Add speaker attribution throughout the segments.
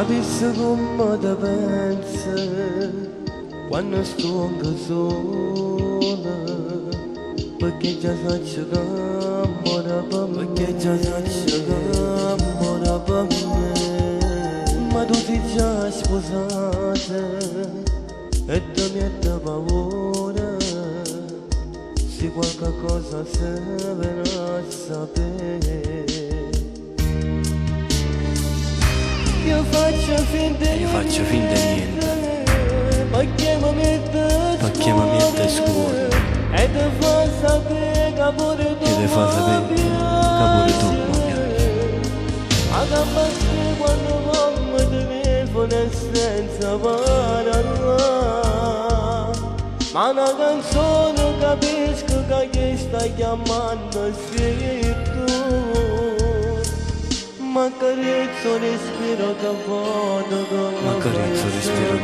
Speaker 1: visto come da pensa quando sto anche sola, perché già so che amore per me, perché già so che amore per me, ma tu sei già sposata e tu mi hai paura, se qualche cosa serve a sapere. Io faccio finta
Speaker 2: niente,
Speaker 1: perché mi mette
Speaker 2: scuro
Speaker 1: e ti fa sapere che pure tu mi piaci. A campare quando mamma telefono e senza parlare, ma una canzone capisco che stai chiamando sei tu. Ma carezzo respiro che vado
Speaker 2: mi fai sentire.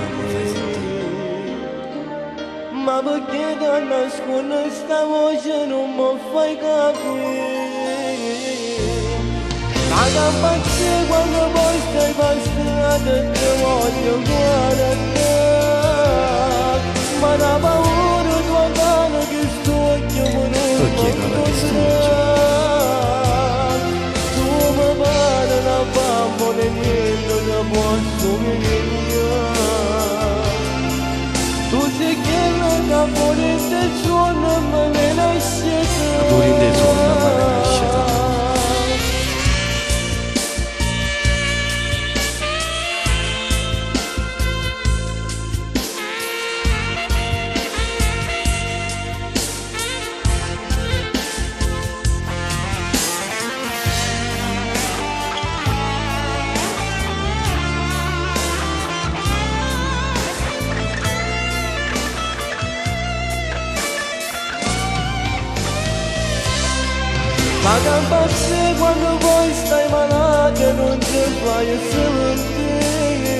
Speaker 1: Ma perché da nascondo sta voce non mi fai capire? Ma che faccio quando poi stai passando e ti voglio guardare, ma la paura tua mano che sto occhio non niente che posso venire. Tu sei quello che pure in te suona ma me lasciata.
Speaker 2: Pure in te suona ma me lasciata.
Speaker 1: Ma che faccio quando poi stai malata e non ti fai sentire?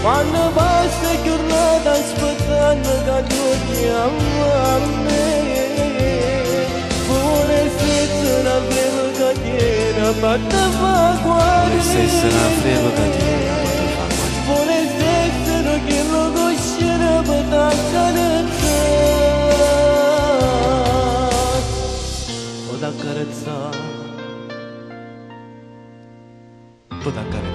Speaker 1: Quando passi giornata aspettando che tu chiami a me, pure se c'è una breve catena ma te fa guardare, pure se c'è che lo cosciere per t'accarezzare.
Speaker 2: Può accarezzare